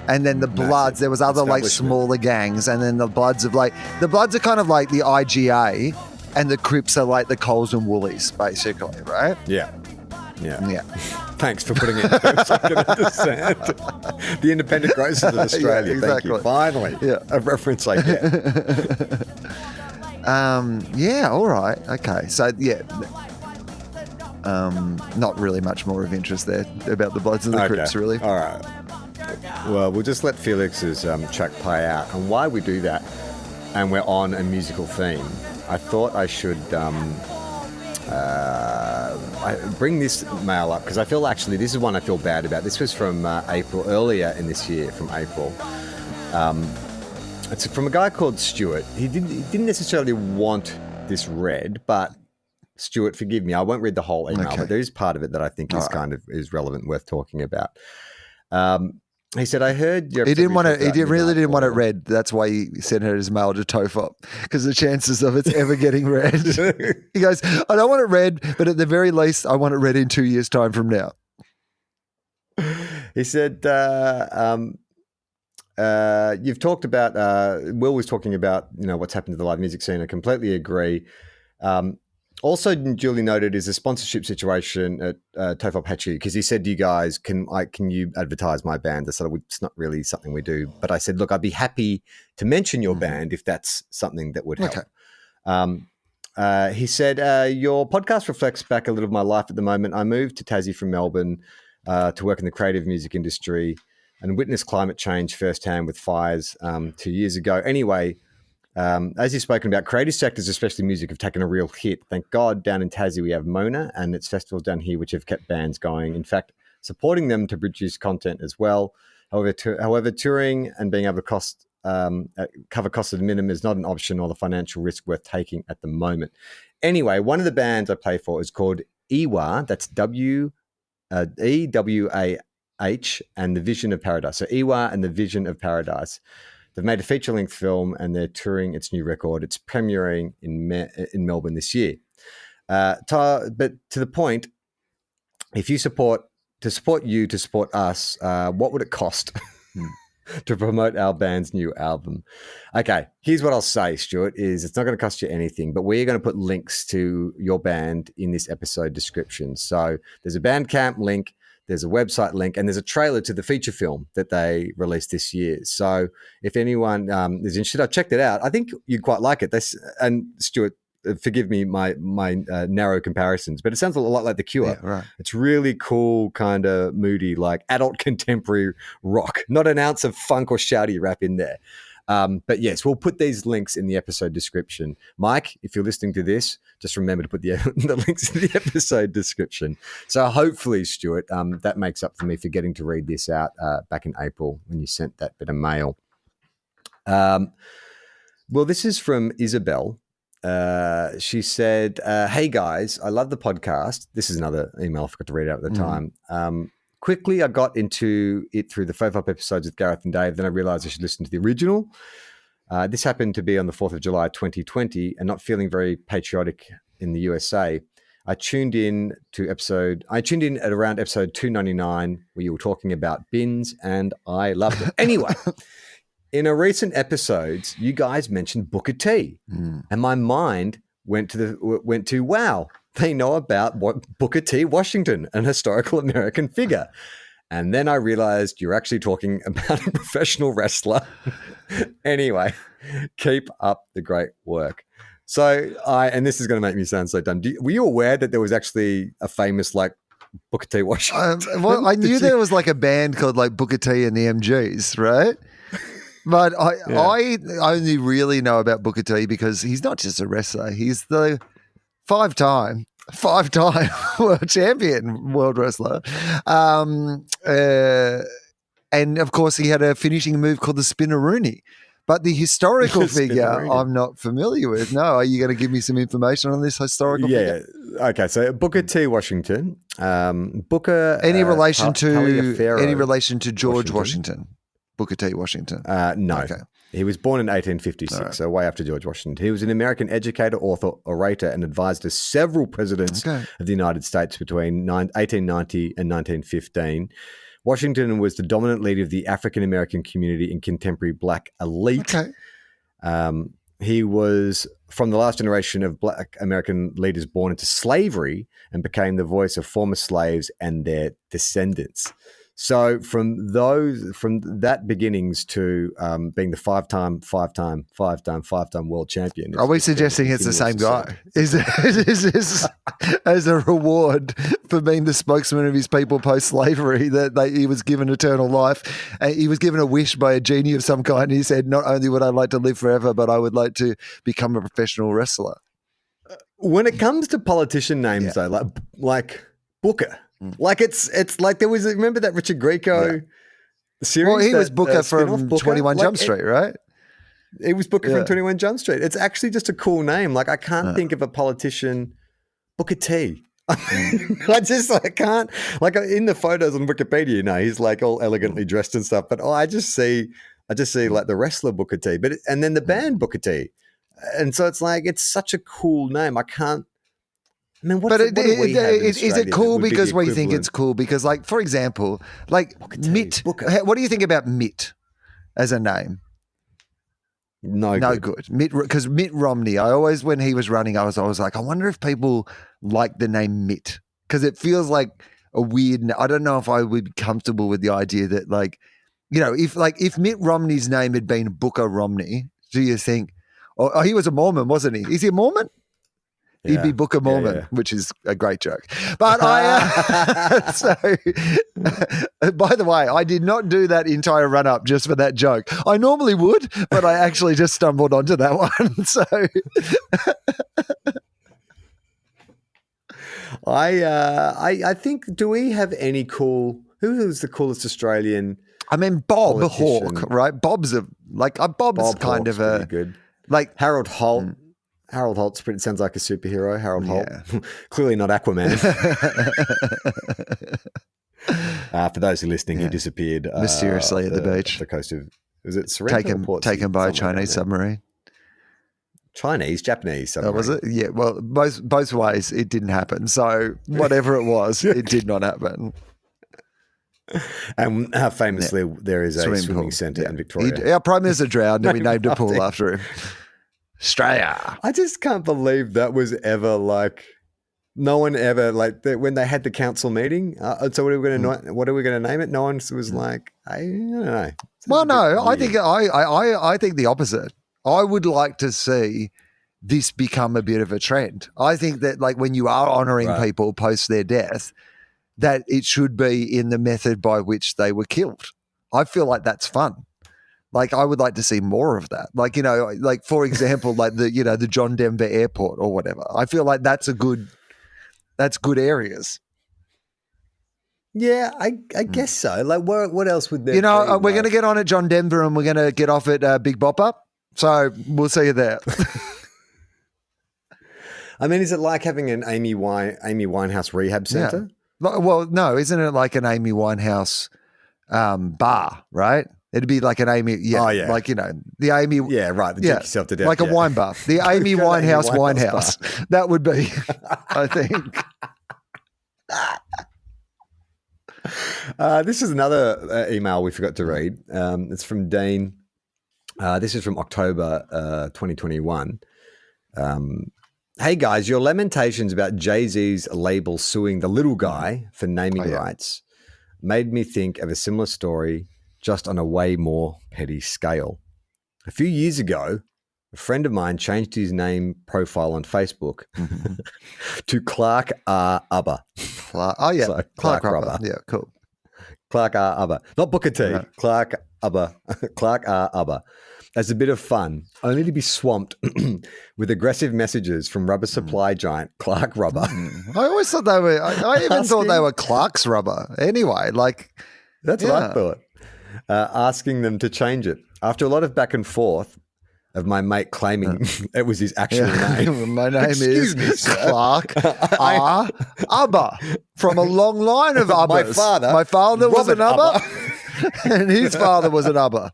And then the Bloods, there was other like smaller gangs, and then the Bloods are kind of like the IGA, and the Crips are like the Coles and Woolies, basically, right? Yeah. Thanks for putting it so I can understand. The independent grocers of Australia. Yeah, exactly. Thank you. Finally, a reference I get. All right. Okay. So, not really much more of interest there about the Bloods and the Crips, really. All right. Well, we'll just let Felix's track play out. And while we do that, and we're on a musical theme, I thought I should bring this mail up because I feel actually this is one I feel bad about. This was from April, earlier in this year, from April. It's from a guy called Stuart. He didn't necessarily want this read, but Stuart, forgive me, I won't read the whole email, but there is part of it that I think is is relevant, worth talking about. He said, "I heard he didn't want it. He didn't want it read. That's why he sent it his mail to TOFOP because the chances of it's ever getting read." He goes, "I don't want it read, but at the very least, I want it read in 2 years' time from now." He said, "You've talked about." Will was talking about what's happened to the live music scene. I completely agree. Also, duly noted is a sponsorship situation at TOFOP Hatchery because he said to you guys, can you advertise my band? I said, it's not really something we do. But I said, look, I'd be happy to mention your band if that's something that would help. Okay. He said, your podcast reflects back a little of my life at the moment. I moved to Tassie from Melbourne to work in the creative music industry and witnessed climate change firsthand with fires 2 years ago. Anyway, as you've spoken about, creative sectors, especially music, have taken a real hit. Thank God down in Tassie we have Mona and its festivals down here which have kept bands going. In fact, supporting them to produce content as well. However, touring and being able to cover costs at the minimum is not an option or the financial risk worth taking at the moment. Anyway, one of the bands I play for is called EWAH. That's EWAH and the Vision of Paradise. So EWAH and the Vision of Paradise. They've made a feature-length film and they're touring its new record. It's premiering in Melbourne this year. But to the point, if you support us, what would it cost to promote our band's new album? Okay, here's what I'll say, Stuart, is it's not going to cost you anything, but we're going to put links to your band in this episode description. So there's a Bandcamp link, there's a website link, and there's a trailer to the feature film that they released this year. So if anyone is interested, I've checked it out. I think you'd quite like it. And Stuart, forgive me my narrow comparisons, but it sounds a lot like The Cure. Yeah, right. It's really cool, kind of moody, like adult contemporary rock, not an ounce of funk or shouty rap in there. But yes, we'll put these links in the episode description. Mike, if you're listening to this, just remember to put the links in the episode description. So hopefully, Stuart, that makes up for me forgetting to read this out back in April when you sent that bit of mail. Well, this is from Isabel. She said, hey guys, I love the podcast. This is another email I forgot to read out at the time. Quickly, I got into it through the TOFOP episodes with Gareth and Dave. Then I realized I should listen to the original. This happened to be on the 4th of July, 2020, and not feeling very patriotic in the USA. I tuned in at around episode 299 where you were talking about bins, and I loved it. Anyway, in a recent episode, you guys mentioned Booker T, and my mind went to wow, they know about Booker T. Washington, an historical American figure. And then I realized you're actually talking about a professional wrestler. Anyway, keep up the great work. So and this is going to make me sound so dumb. Were you aware that there was actually a famous like Booker T. Washington? Well, I knew there was like a band called like Booker T and the MGs, right? But I only really know about Booker T because he's not just a wrestler. He's the five-time world champion, world wrestler. And of course, he had a finishing move called the Spinneroonie. But the historical figure, I'm not familiar with. No, are you going to give me some information on this historical figure? Yeah. Okay. So Booker T. Washington. Booker. Any relation to George Washington? Booker T. Washington? No. Okay. He was born in 1856, so way after George Washington. He was an American educator, author, orator, and advisor to several presidents of the United States between 1890 and 1915. Washington was the dominant leader of the African-American community and contemporary Black elite. Okay. He was from the last generation of Black American leaders born into slavery and became the voice of former slaves and their descendants. So from that beginnings to being the five-time world champion. Are we suggesting it's the same guy? Is this as a reward for being the spokesman of his people post-slavery that he was given eternal life? He was given a wish by a genie of some kind. And he said, not only would I like to live forever, but I would like to become a professional wrestler. When it comes to politician names, though, like Booker. Like it's like there was, remember that Richard Grieco series? Well, he was Booker from Booker? 21 Jump Street, right? He was Booker from 21 Jump Street. It's actually just a cool name. Like I can't think of a politician, Booker T. I can't, like in the photos on Wikipedia, you know, he's like all elegantly dressed and stuff, but I just see like the wrestler Booker T, and then the band Booker T. And so it's like, it's such a cool name. I can't, I mean, is it cool because we think it's cool? Because, like, for example, like Mitt. What do you think about Mitt as a name? No good. Because Mitt Romney. I always, when he was running, I was always like, I wonder if people like the name Mitt because it feels like a weird. I don't know if I would be comfortable with the idea that, like, you know, if Mitt Romney's name had been Booker Romney, do you think? Oh, he was a Mormon, wasn't he? Is he a Mormon? He'd be Booker Mormon, which is a great joke. But by the way, I did not do that entire run up just for that joke. I normally would, but I actually just stumbled onto that one. So I think, do we have any cool, who was the coolest Australian? I mean, Bob Hawke, right? Bob's kind of a good. Like Harold Holt. Harold Holt's pretty, sounds like a superhero. Harold Holt. Clearly not Aquaman. For those who are listening, he disappeared mysteriously at the beach. The coast of, was it Sorrento? Taken by a Chinese submarine. Japanese submarine. Oh, was it? Yeah, well, both ways it didn't happen. So whatever it was, it did not happen. And famously, there is a swimming centre in Victoria. Our Prime Minister drowned and we named a pool after him. Australia. I just can't believe that was ever like, no one ever like when they had the council meeting. So what are we going to name it? No one was like, I don't know. Well, no, I think the opposite. I would like to see this become a bit of a trend. I think that like when you are honouring people post their death, that it should be in the method by which they were killed. I feel like that's fun. Like I would like to see more of that. Like, like for example, like the John Denver Airport or whatever. I feel like that's good areas. Yeah, I guess so. Like what else would there be? We're going to get on at John Denver and we're going to get off at Big Bopper. So we'll see you there. I mean, is it like having an Amy Winehouse rehab center? Yeah. Well, no, isn't it like an Amy Winehouse bar, right? It'd be like an Amy, like, the Amy. Yeah, right, drink yourself to death. Like a wine bar. The Amy Winehouse. That would be, I think. This is another email we forgot to read. It's from Dean. This is from October 2021. Hey guys, your lamentations about Jay-Z's label suing the little guy for naming rights made me think of a similar story, just on a way more petty scale. A few years ago, a friend of mine changed his name profile on Facebook to Clark R. Ubber. So Clark Rubber. Yeah, cool. Clark R. Ubber. Not Booker T. No. Clark Ubber. Clark R. Ubber. As a bit of fun, only to be swamped with aggressive messages from rubber supply giant Clark Rubber. I always thought they were, I even thought they were Clark's Rubber. Anyway, like. That's what I thought. Asking them to change it. After a lot of back and forth of my mate claiming it was his actual name. My name is Clark R. Ubber, from a long line of Ubbers. My father was an Ubber, and his father was an Ubber.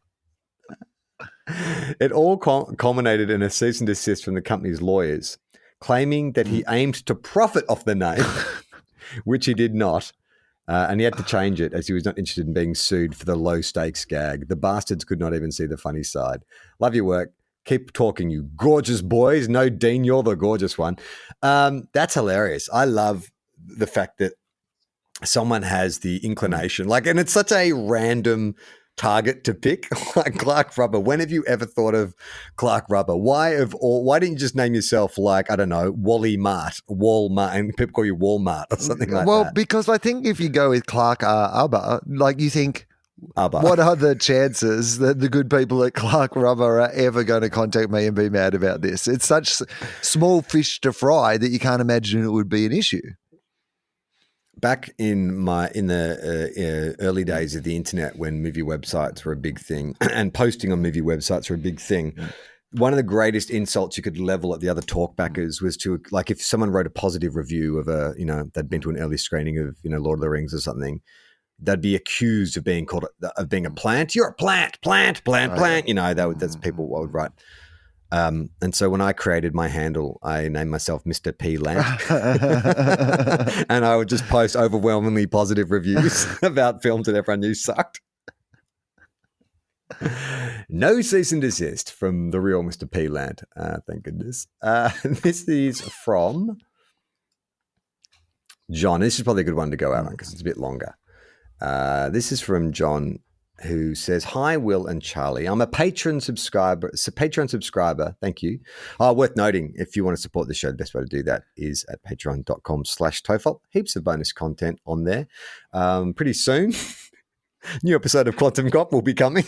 It all culminated in a cease and desist from the company's lawyers, claiming that he aimed to profit off the name, which he did not. And he had to change it as he was not interested in being sued for the low stakes gag. The bastards could not even see the funny side. Love your work. Keep talking, you gorgeous boys. No, Dean, you're the gorgeous one. That's hilarious. I love the fact that someone has the inclination, and it's such a random target to pick, like Clark Rubber. When have you ever thought of Clark Rubber? Why didn't you just name yourself I don't know, Wally Mart, Walmart, and people call you Walmart or something like that? Well, because I think if you go with Clark R. Ubber, you think, what are the chances that the good people at Clark Rubber are ever going to contact me and be mad about this? It's such small fish to fry that you can't imagine it would be an issue. Back in the early days of the internet, when movie websites were a big thing and posting on movie websites were a big thing, one of the greatest insults you could level at the other talkbackers was to, if someone wrote a positive review of they'd been to an early screening of Lord of the Rings or something, they'd be accused of being being a plant. You're a plant. That's people would write. And so when I created my handle, I named myself Mr. P. Lant. And I would just post overwhelmingly positive reviews about films that everyone knew sucked. No cease and desist from the real Mr. P. Lant. Thank goodness. This is from John. This is probably a good one to go out on because it's a bit longer. This is from John, who says, "Hi, Will and Charlie. I'm a Patreon subscriber. Thank you. Worth noting, if you want to support the show, the best way to do that is at patreon.com/TOFOP. Heaps of bonus content on there. Pretty soon, new episode of Quantum Cop will be coming.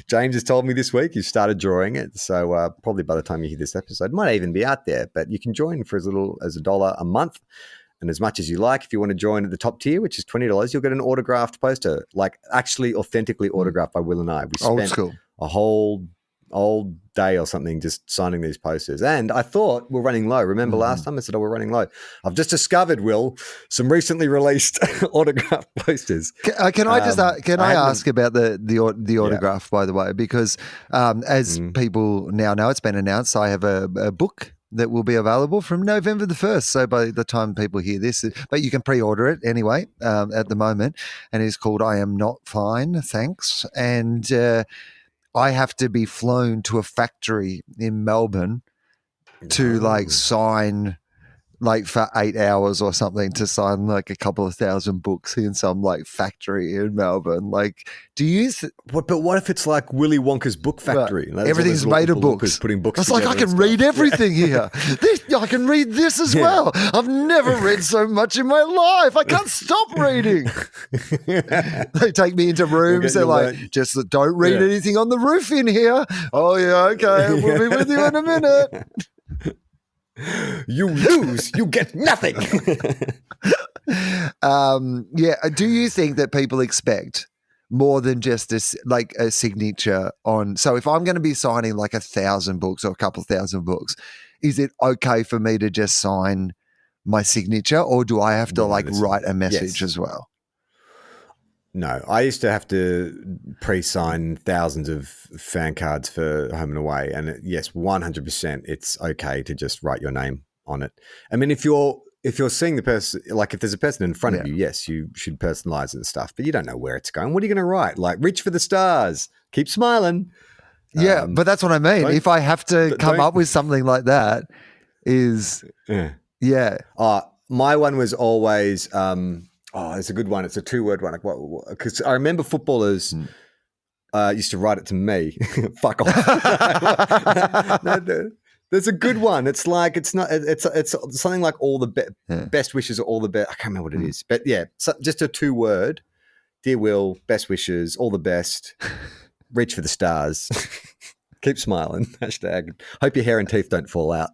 James has told me this week he's started drawing it. So probably by the time you hear this episode, it might even be out there, but you can join for as little as $1 a month. And as much as you like, if you want to join at the top tier, which is $20, you'll get an autographed poster, actually authentically autographed by Will and I. We spent a whole day or something just signing these posters. And I thought we're running low. Remember last time I said, we're running low. I've just discovered, Will, some recently released autographed posters. Can I ask about the autograph, by the way? Because as people now know, it's been announced, I have a book that will be available from November the 1st. So by the time people hear this, but you can pre-order it anyway at the moment. And it's called I Am Not Fine, Thanks. And I have to be flown to a factory in Melbourne to sign like for 8 hours or something to sign like a couple of thousand books in some like factory in Melbourne. Like, do you? But what if it's like Willy Wonka's book factory? Like, Everything's made of books. Putting books. It's like I can read everything here. I can read this as well. I've never read so much in my life. I can't stop reading. They take me into rooms. They're like, just don't read anything on the roof in here. Oh yeah, okay. We'll be with you in a minute. You lose. You get nothing. Do you think that people expect more than just a signature on? So if I'm going to be signing like 1,000 books or a couple thousand books, is it okay for me to just sign my signature, or do I have to write a message as well? No, I used to have to pre-sign thousands of fan cards for Home and Away, and yes, 100%, it's okay to just write your name on it. I mean, if you're seeing the person, like if there's a person in front of you, yes, you should personalize it and stuff, but you don't know where it's going. What are you going to write? Like, reach for the stars, keep smiling. Yeah, but that's what I mean. If I have to come up with something like that, my one was always. It's a good one. It's a 2-word one. Because I remember footballers used to write it to me. Fuck off. No, there's a good one. It's like it's something like all the best wishes, or all the best. I can't remember what it is, but just a 2-word. Dear Will, best wishes, all the best. Reach for the stars. Keep smiling. Hashtag. Hope your hair and teeth don't fall out.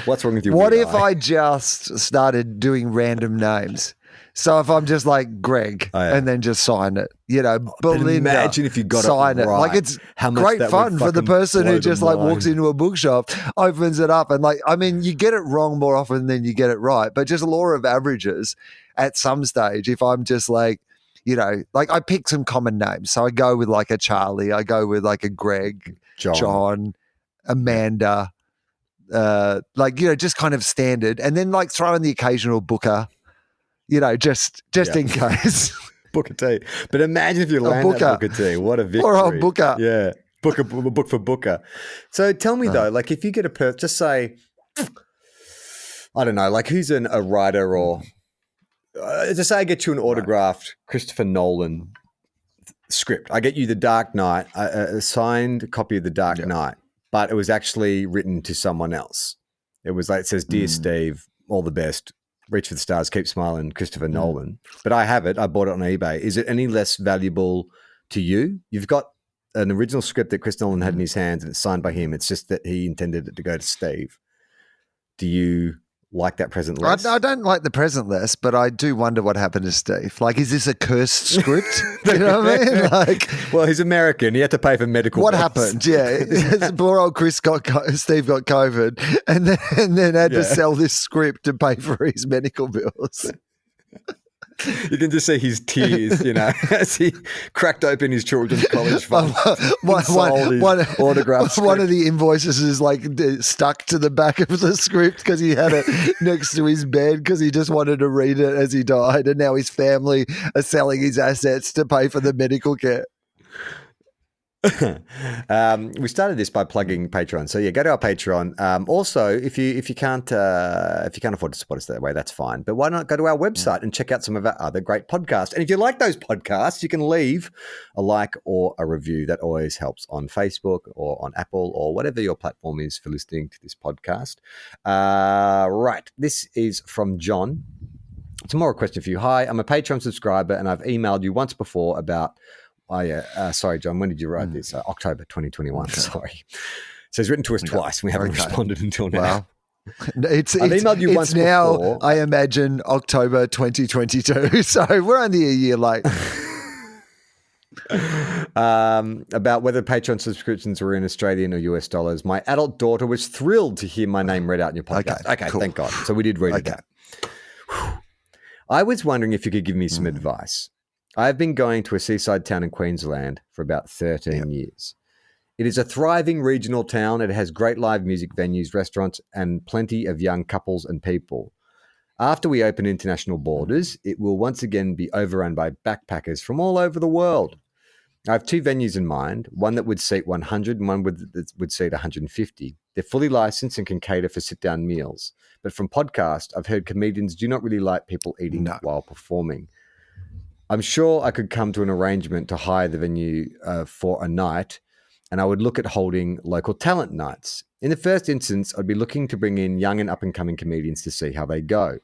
What's wrong with you? What if I just started doing random names? So if I'm just like Greg and then just sign it, Belinda, imagine if you got sign it it. right. Like it's great fun for the person who just like walks into a bookshop, opens it up, and you get it wrong more often than you get it right. But just law of averages, at some stage, if I'm just like I pick some common names, so I go with like a Charlie, I go with like a Greg, John, Amanda, just kind of standard, and then like throw in the occasional Booker. Just in case. Booker T. But imagine if you land that Booker T. What a victory. Or a Booker. Yeah. Book for Booker. So tell me though, like if you get just say, I don't know, like who's a writer, or just say I get you an autographed Christopher Nolan script. I get you The Dark Knight, a signed copy of The Dark Knight, but it was actually written to someone else. It was like, it says, Dear Steve, all the best. Reach for the stars, keep smiling, Christopher Nolan. But I have it. I bought it on eBay. Is it any less valuable to you? You've got an original script that Chris Nolan had in his hands, and it's signed by him. It's just that he intended it to go to Steve. Do you like that present less? I don't like the present less, but I do wonder what happened to Steve. Like, is this a cursed script? You know what I mean? Like, well, he's American. He had to pay for medical What bills. happened? Yeah. Poor old Steve got COVID and then had to sell this script to pay for his medical bills. You can just see his tears, as he cracked open his children's college fund. One autograph. One of the invoices is like stuck to the back of the script because he had it next to his bed because he just wanted to read it as he died, and now his family are selling his assets to pay for the medical care. We started this by plugging Patreon, so go to our Patreon. Also, if you can't afford to support us that way, that's fine. But why not go to our website and check out some of our other great podcasts? And if you like those podcasts, you can leave a like or a review. That always helps on Facebook or on Apple or whatever your platform is for listening to this podcast. Right, this is from John. It's more a question for you. Hi, I'm a Patreon subscriber, and I've emailed you once before about. Oh, yeah. Sorry, John. When did you write this? October 2021. Okay. Sorry. So he's written to us twice. We haven't responded until now. Wow. I've emailed you once now, before. I imagine, October 2022. So we're only a year late. About whether Patreon subscriptions were in Australian or US dollars. My adult daughter was thrilled to hear my name read out in your podcast. Okay, cool. Thank God. So we did read it out. I was wondering if you could give me some advice. I've been going to a seaside town in Queensland for about 13 years. It is a thriving regional town. It has great live music venues, restaurants, and plenty of young couples and people. After we open international borders, it will once again be overrun by backpackers from all over the world. I have 2 venues in mind, one that would seat 100 and one that would seat 150. They're fully licensed and can cater for sit-down meals. But from podcast, I've heard comedians do not really like people eating while performing. I'm sure I could come to an arrangement to hire the venue for a night, and I would look at holding local talent nights. In the first instance, I'd be looking to bring in young and up-and-coming comedians to see how they go.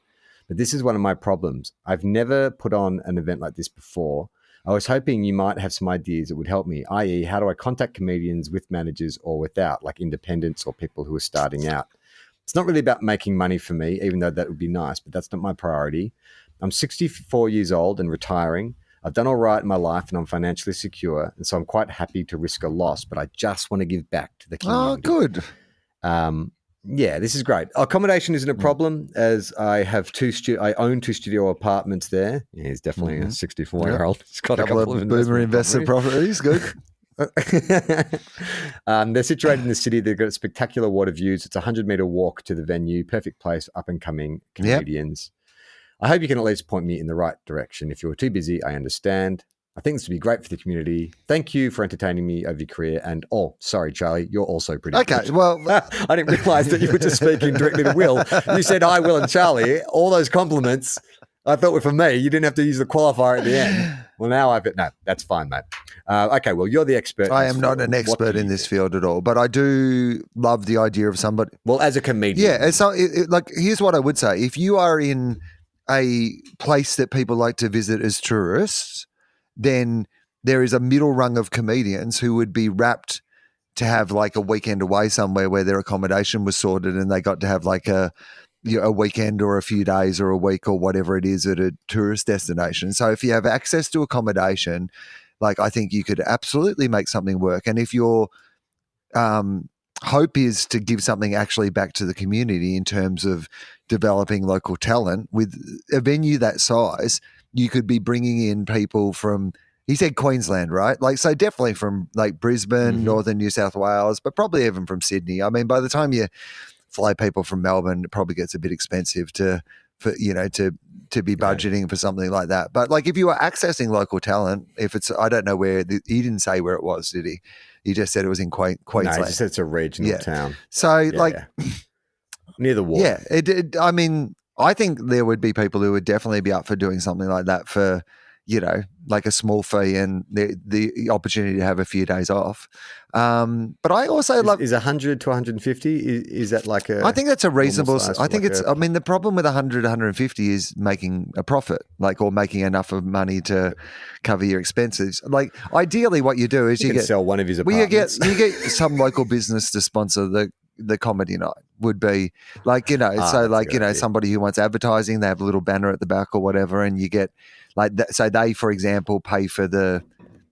But this is one of my problems. I've never put on an event like this before. I was hoping you might have some ideas that would help me, i.e. how do I contact comedians with managers or without, like independents or people who are starting out? It's not really about making money for me, even though that would be nice, but that's not my priority. I'm 64 years old and retiring. I've done all right in my life and I'm financially secure, and so I'm quite happy to risk a loss, but I just want to give back to the community. Oh, good. Yeah, this is great. Accommodation isn't a problem, as I have I own 2 studio apartments there. Yeah, he's definitely a 64-year-old. He's got a couple of boomer invested properties. Good. They're situated in the city. They've got spectacular water views. It's a 100-meter walk to the venue. Perfect place for up-and-coming comedians. I hope you can at least point me in the right direction. If you're too busy, I understand. I think this would be great for the community. Thank you for entertaining me over your career. And, sorry, Charlie, you're also pretty good. Well, I didn't realize that you were just speaking directly to Will. You said, hi, Will and Charlie. All those compliments I thought were for me. You didn't have to use the qualifier at the end. Well, now no, that's fine, mate. Okay, well, you're the expert. I am not an expert in this field at all, but I do love the idea of somebody. Well, as a comedian. Yeah, so here's what I would say. If you are in a place that people like to visit as tourists, then there is a middle rung of comedians who would be rapt to have like a weekend away somewhere where their accommodation was sorted and they got to have like a weekend or a few days or a week or whatever it is at a tourist destination. So if you have access to accommodation, like I think you could absolutely make something work. And if your hope is to give something actually back to the community in terms of developing local talent, with a venue that size, you could be bringing in people from, he said Queensland, right? Like, so definitely from like Brisbane, northern New South Wales, but probably even from Sydney. I mean, by the time you fly people from Melbourne, it probably gets a bit expensive to be budgeting for something like that. But like if you are accessing local talent, if it's, I don't know where, he didn't say where it was, did he? He just said it was in Queensland. No, he just said it's a regional town. So near the water. Yeah. I mean, I think there would be people who would definitely be up for doing something like that for, like a small fee and the opportunity to have a few days off. But I also love... Is 100 to 150, is that like a... I think that's a reasonable... I think it's... I mean, the problem with 100 to 150 is making a profit, or making enough of money to cover your expenses. Like, ideally what you do is you can get... sell one of his apartments. You get some local business to sponsor the comedy night would be like, somebody who wants advertising, they have a little banner at the back or whatever, and you get like that. So they, for example, pay for the,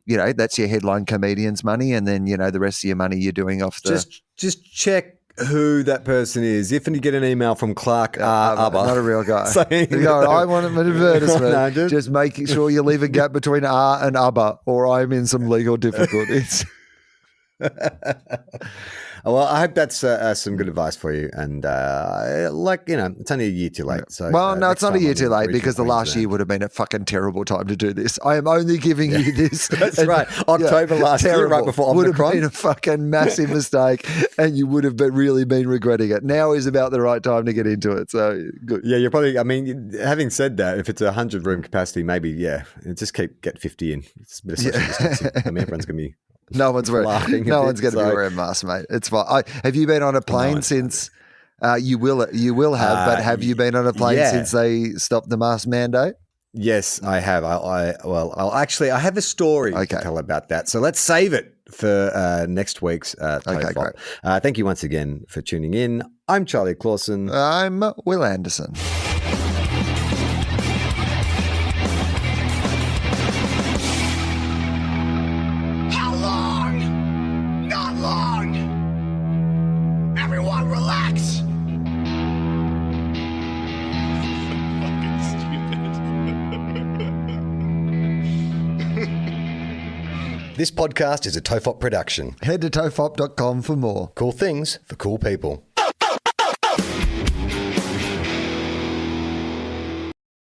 that's your headline comedian's money. And then, the rest of your money you're doing off the... Just check who that person is. If you get an email from Clark Ubber. Not a real guy. Saying I want an advertisement. Just making sure you leave a gap between R and Ubber, or I'm in some legal difficulties. Well, I hope that's some good advice for you. And it's only a year too late. So, no, it's not a year too late because the last year would have been a fucking terrible time to do this. I am only giving you this. That's right. October last year, right before Omicron. Would have been a fucking massive mistake, and you would have really been regretting it. Now is about the right time to get into it. So good. Yeah, you're probably. I mean, having said that, if it's 100 room capacity, maybe just get 50 in. It's a bit of social distancing. I mean, everyone's gonna be. No one's going to be wearing masks, mate. It's fine. Have you been on a plane since? You will have, but have you been on a plane since they stopped the mask mandate? Yes, I have. I have a story to tell about that. So let's save it for next week's TOFOP. Okay, great. Thank you once again for tuning in. I'm Charlie Clausen. I'm Will Anderson. This podcast is a TOFOP production. Head to tofop.com for more. Cool things for cool people.